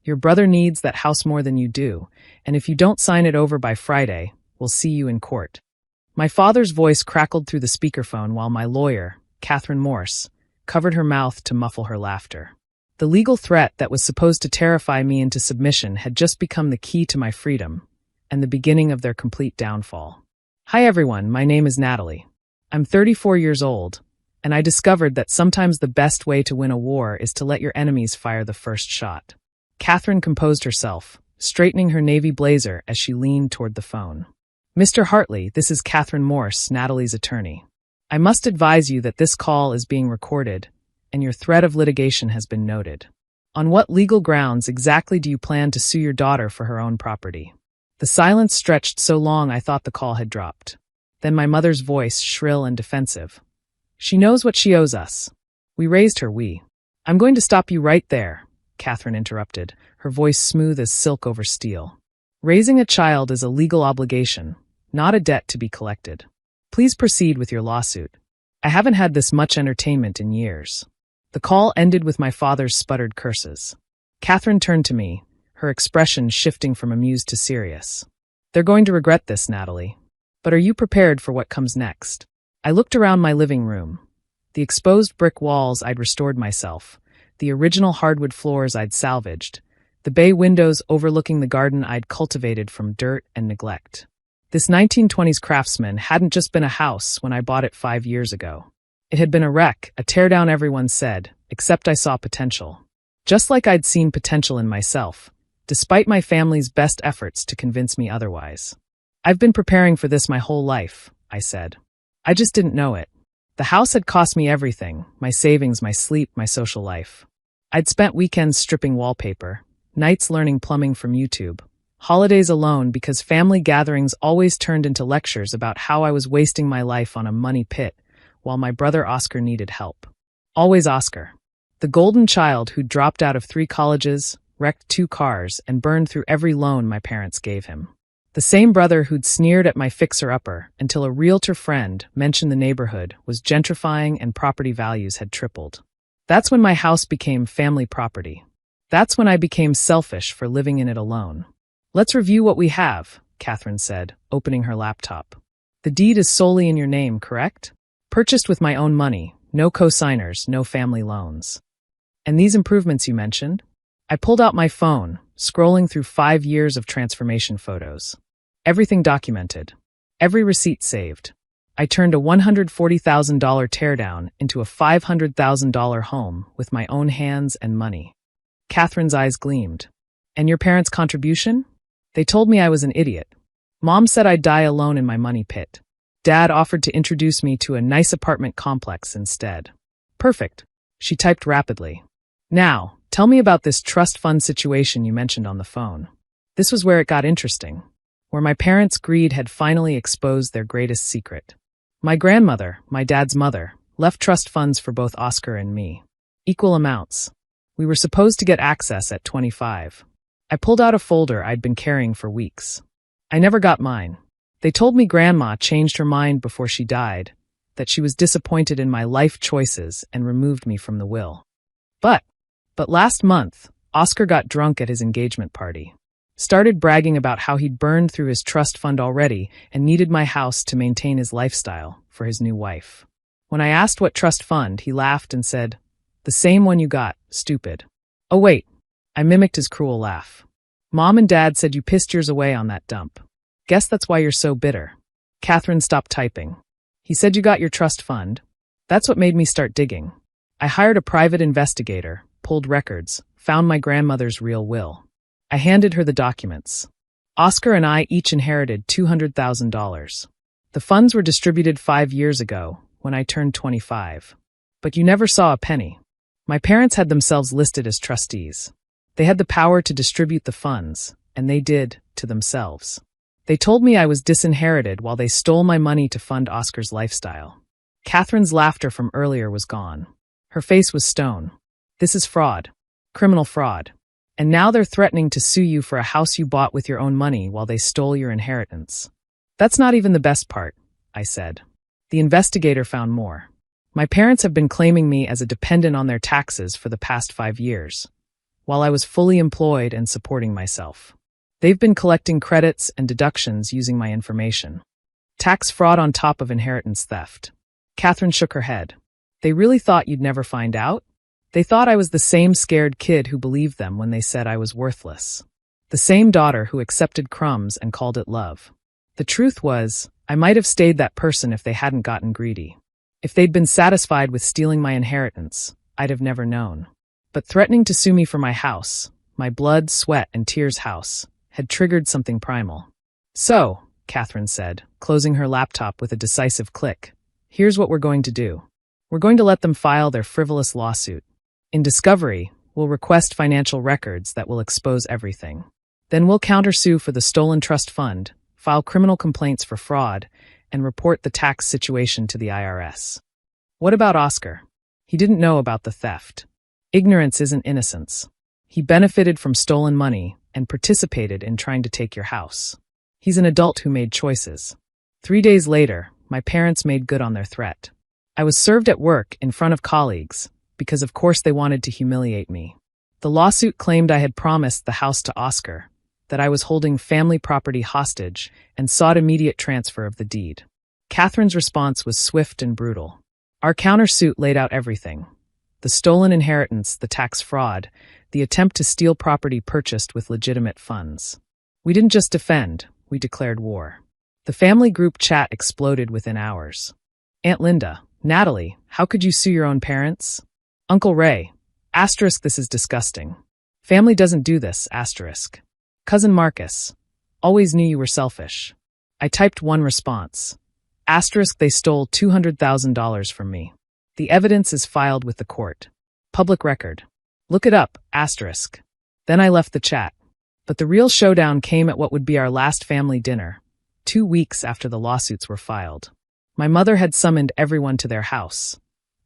Your brother needs that house more than you do, and if you don't sign it over by Friday, we'll see you in court." My father's voice crackled through the speakerphone while my lawyer, Katherine Morse, covered her mouth to muffle her laughter. The legal threat that was supposed to terrify me into submission had just become the key to my freedom, and the beginning of their complete downfall. Hi everyone, my name is Natalie. I'm 34 years old, and I discovered that sometimes the best way to win a war is to let your enemies fire the first shot. Katherine composed herself, straightening her navy blazer as she leaned toward the phone. "Mr. Hartley, this is Katherine Morse, Natalie's attorney. I must advise you that this call is being recorded, and your threat of litigation has been noted. On what legal grounds exactly do you plan to sue your daughter for her own property?" The silence stretched so long I thought the call had dropped. Then my mother's voice, shrill and defensive. "She knows what she owes us. We raised her, "I'm going to stop you right there," Katherine interrupted, her voice smooth as silk over steel. "Raising a child is a legal obligation, not a debt to be collected. Please proceed with your lawsuit. I haven't had this much entertainment in years." The call ended with my father's sputtered curses. Katherine turned to me, her expression shifting from amused to serious. "They're going to regret this, Natalie. But are you prepared for what comes next?" I looked around my living room. The exposed brick walls I'd restored myself, the original hardwood floors I'd salvaged, the bay windows overlooking the garden I'd cultivated from dirt and neglect. This 1920s craftsman hadn't just been a house when I bought it 5 years ago. It had been a wreck, a teardown, everyone said, except I saw potential. Just like I'd seen potential in myself, despite my family's best efforts to convince me otherwise. "I've been preparing for this my whole life," I said. "I just didn't know it. The house had cost me everything, my savings, my sleep, my social life. I'd spent weekends stripping wallpaper, nights learning plumbing from YouTube, holidays alone because family gatherings always turned into lectures about how I was wasting my life on a money pit, while my brother Oscar needed help. Always Oscar. The golden child who'd dropped out of 3 colleges, wrecked 2 cars, and burned through every loan my parents gave him. The same brother who'd sneered at my fixer-upper until a realtor friend mentioned the neighborhood was gentrifying and property values had tripled. That's when my house became family property. That's when I became selfish for living in it alone. "Let's review what we have," Katherine said, opening her laptop. "The deed is solely in your name, correct? Purchased with my own money, no co-signers, no family loans. And these improvements you mentioned?" I pulled out my phone, scrolling through 5 years of transformation photos. Everything documented. Every receipt saved. I turned a $140,000 teardown into a $500,000 home with my own hands and money. Katherine's eyes gleamed. "And your parents' contribution?" "They told me I was an idiot. Mom said I'd die alone in my money pit. Dad offered to introduce me to a nice apartment complex instead." "Perfect." She typed rapidly. "Now, tell me about this trust fund situation you mentioned on the phone." This was where it got interesting, where my parents' greed had finally exposed their greatest secret. My grandmother, my dad's mother, left trust funds for both Oscar and me. Equal amounts. We were supposed to get access at 25. I pulled out a folder I'd been carrying for weeks. I never got mine. They told me Grandma changed her mind before she died, that she was disappointed in my life choices and removed me from the will. But last month, Oscar got drunk at his engagement party. Started bragging about how he'd burned through his trust fund already and needed my house to maintain his lifestyle for his new wife. When I asked what trust fund, he laughed and said, "The same one you got, stupid." "Oh wait," I mimicked his cruel laugh. "Mom and Dad said you pissed yours away on that dump. Guess that's why you're so bitter." Katherine stopped typing. "He said you got your trust fund. That's what made me start digging. I hired a private investigator, pulled records, found my grandmother's real will. I handed her the documents. Oscar and I each inherited $200,000. The funds were distributed 5 years ago, when I turned 25. But you never saw a penny. My parents had themselves listed as trustees. They had the power to distribute the funds, and they did, to themselves. They told me I was disinherited while they stole my money to fund Oscar's lifestyle." Katherine's laughter from earlier was gone. Her face was stone. "This is fraud. Criminal fraud. And now they're threatening to sue you for a house you bought with your own money while they stole your inheritance." "That's not even the best part," I said. The investigator found more. "My parents have been claiming me as a dependent on their taxes for the past 5 years. while I was fully employed and supporting myself. They've been collecting credits and deductions using my information. Tax fraud on top of inheritance theft. Katherine shook her head. They really thought you'd never find out? They thought I was the same scared kid who believed them when they said I was worthless. The same daughter who accepted crumbs and called it love. The truth was, I might have stayed that person if they hadn't gotten greedy. If they'd been satisfied with stealing my inheritance, I'd have never known. But threatening to sue me for my house, my blood, sweat, and tears house, had triggered something primal. So, Katherine said, closing her laptop with a decisive click, here's what we're going to do. We're going to let them file their frivolous lawsuit. In discovery, we'll request financial records that will expose everything. Then we'll countersue for the stolen trust fund, file criminal complaints for fraud, and report the tax situation to the IRS. What about Oscar? He didn't know about the theft. Ignorance isn't innocence. He benefited from stolen money and participated in trying to take your house. He's an adult who made choices. 3 days later, my parents made good on their threat. I was served at work in front of colleagues because of course they wanted to humiliate me. The lawsuit claimed I had promised the house to Oscar, that I was holding family property hostage and sought immediate transfer of the deed. Katherine's response was swift and brutal. Our countersuit laid out everything. The stolen inheritance, the tax fraud, the attempt to steal property purchased with legitimate funds. We didn't just defend, we declared war. The family group chat exploded within hours. Aunt Linda, Natalie, how could you sue your own parents? Uncle Ray, asterisk, this is disgusting. Family doesn't do this, asterisk. Cousin Marcus, always knew you were selfish. I typed one response. Asterisk, they stole $200,000 from me. The evidence is filed with the court. Public record. Look it up, asterisk. Then I left the chat. But the real showdown came at what would be our last family dinner, 2 weeks after the lawsuits were filed. My mother had summoned everyone to their house.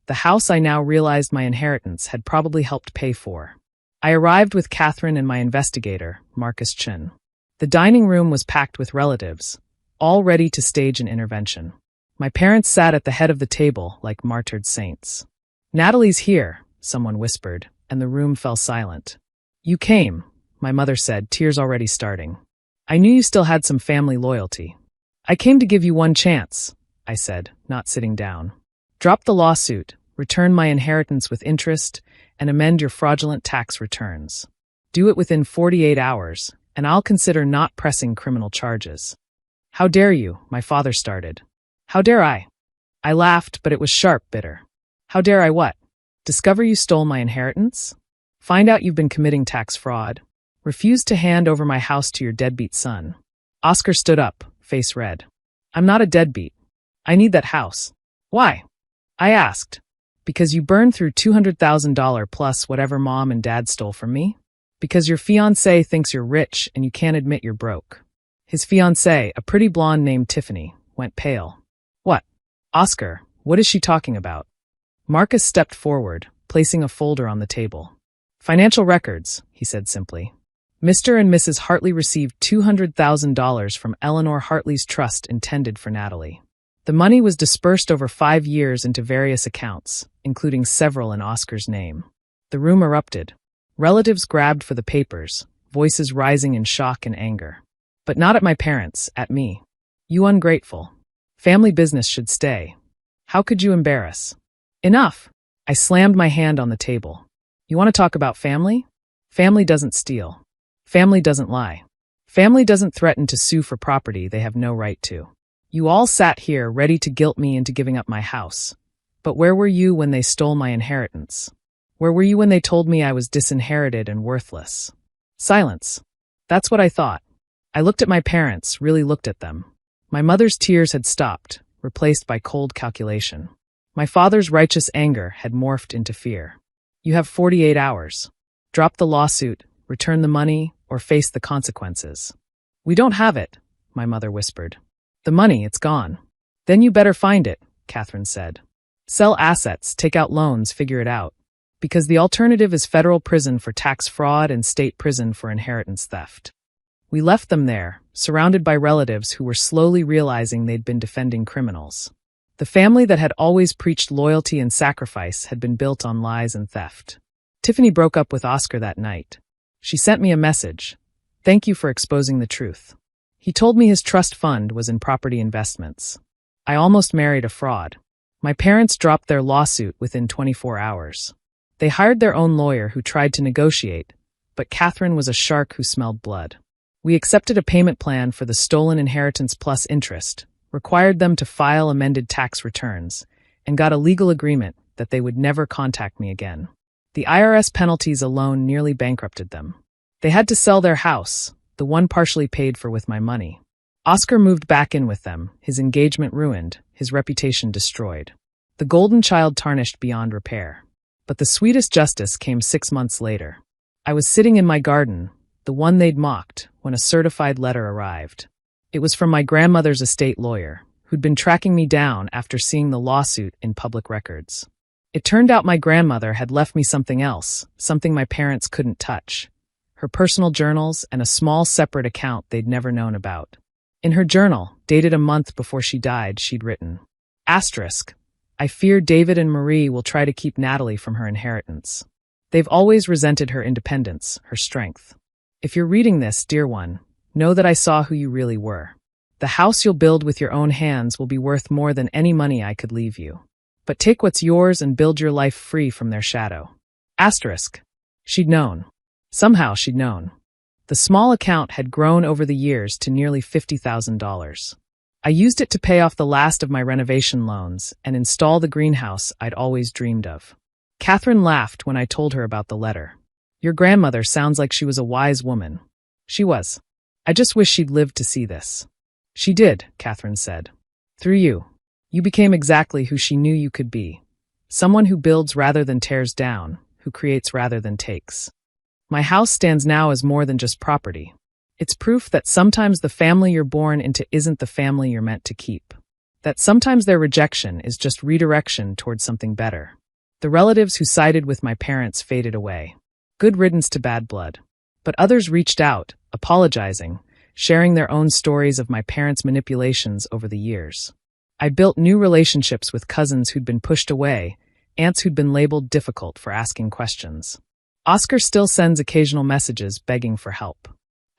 The house I now realized my inheritance had probably helped pay for. I arrived with Katherine and my investigator, Marcus Chin. The dining room was packed with relatives, all ready to stage an intervention. My parents sat at the head of the table like martyred saints. Natalie's here, someone whispered, and the room fell silent. You came, my mother said, tears already starting. I knew you still had some family loyalty. I came to give you one chance, I said, not sitting down. Drop the lawsuit, return my inheritance with interest, and amend your fraudulent tax returns. Do it within 48 hours, and I'll consider not pressing criminal charges. How dare you, my father started. How dare I? I laughed, but it was sharp, bitter. How dare I what? Discover you stole my inheritance? Find out you've been committing tax fraud? Refuse to hand over my house to your deadbeat son? Oscar stood up, face red. I'm not a deadbeat. I need that house. Why? I asked. Because you burned through $200,000 plus whatever mom and dad stole from me? Because your fiancé thinks you're rich and you can't admit you're broke. His fiancée, a pretty blonde named Tiffany, went pale. What? Oscar, what is she talking about? Marcus stepped forward, placing a folder on the table. Financial records, he said simply. Mr. and Mrs. Hartley received $200,000 from Eleanor Hartley's trust intended for Natalie. The money was dispersed over 5 years into various accounts, including several in Oscar's name. The room erupted. Relatives grabbed for the papers, voices rising in shock and anger. But not at my parents, at me. You ungrateful. Family business should stay. How could you embarrass? Enough! I slammed my hand on the table. You want to talk about family? Family doesn't steal. Family doesn't lie. Family doesn't threaten to sue for property they have no right to. You all sat here ready to guilt me into giving up my house. But where were you when they stole my inheritance? Where were you when they told me I was disinherited and worthless? Silence. That's what I thought. I looked at my parents, really looked at them. My mother's tears had stopped, replaced by cold calculation. My father's righteous anger had morphed into fear. You have 48 hours. Drop the lawsuit, return the money, or face the consequences. We don't have it, my mother whispered. The money, it's gone. Then you better find it, Katherine said. Sell assets, take out loans, figure it out. Because the alternative is federal prison for tax fraud and state prison for inheritance theft. We left them there, surrounded by relatives who were slowly realizing they'd been defending criminals. The family that had always preached loyalty and sacrifice had been built on lies and theft. Tiffany broke up with Oscar that night. She sent me a message. Thank you for exposing the truth. He told me his trust fund was in property investments. I almost married a fraud. My parents dropped their lawsuit within 24 hours. They hired their own lawyer who tried to negotiate, but Katherine was a shark who smelled blood. We accepted a payment plan for the stolen inheritance plus interest, required them to file amended tax returns, and got a legal agreement that they would never contact me again. The IRS penalties alone nearly bankrupted them. They had to sell their house, the one partially paid for with my money. Oscar moved back in with them, his engagement ruined, his reputation destroyed. The golden child tarnished beyond repair. But the sweetest justice came 6 months later. I was sitting in my garden, the one they'd mocked, when a certified letter arrived. It was from my grandmother's estate lawyer, who'd been tracking me down after seeing the lawsuit in public records. It turned out my grandmother had left me something else, something my parents couldn't touch. Her personal journals and a small separate account they'd never known about. In her journal, dated a month before she died, she'd written, "Asterisk, I fear David and Marie will try to keep Natalie from her inheritance. They've always resented her independence, her strength. If you're reading this, dear one, know that I saw who you really were. The house you'll build with your own hands will be worth more than any money I could leave you. But take what's yours and build your life free from their shadow." Asterisk. She'd known. Somehow she'd known. The small account had grown over the years to nearly $50,000. I used it to pay off the last of my renovation loans and install the greenhouse I'd always dreamed of. Katherine laughed when I told her about the letter. "Your grandmother sounds like she was a wise woman." She was. I just wish she'd lived to see this. "She did," Katherine said. "Through you. You became exactly who she knew you could be. Someone who builds rather than tears down, who creates rather than takes. My house stands now as more than just property. It's proof that sometimes the family you're born into isn't the family you're meant to keep. That sometimes their rejection is just redirection towards something better. The relatives who sided with my parents faded away. Good riddance to bad blood. But others reached out, apologizing, sharing their own stories of my parents' manipulations over the years. I built new relationships with cousins who'd been pushed away, aunts who'd been labeled difficult for asking questions. Oscar still sends occasional messages begging for help.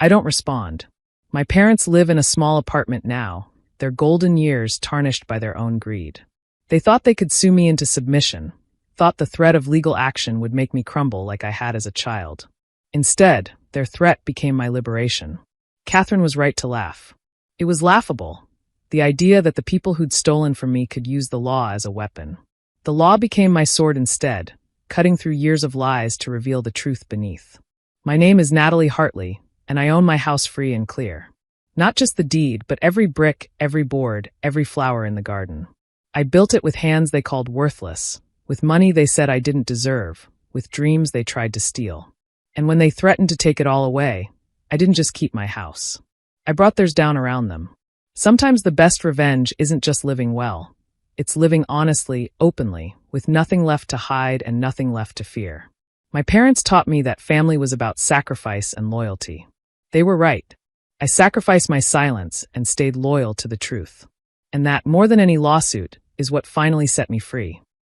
I don't respond. My parents live in a small apartment now, their golden years tarnished by their own greed. They thought they could sue me into submission, thought the threat of legal action would make me crumble like I had as a child. Instead, their threat became my liberation. Katherine was right to laugh. It was laughable, the idea that the people who'd stolen from me could use the law as a weapon. The law became my sword instead, cutting through years of lies to reveal the truth beneath. My name is Natalie Hartley, and I own my house free and clear. Not just the deed, but every brick, every board, every flower in the garden. I built it with hands they called worthless, with money they said I didn't deserve, with dreams they tried to steal. And when they threatened to take it all away, I didn't just keep my house. I brought theirs down around them. Sometimes the best revenge isn't just living well. It's living honestly, openly, with nothing left to hide and nothing left to fear. My parents taught me that family was about sacrifice and loyalty. They were right. I sacrificed my silence and stayed loyal to the truth. And that, more than any lawsuit, is what finally set me free.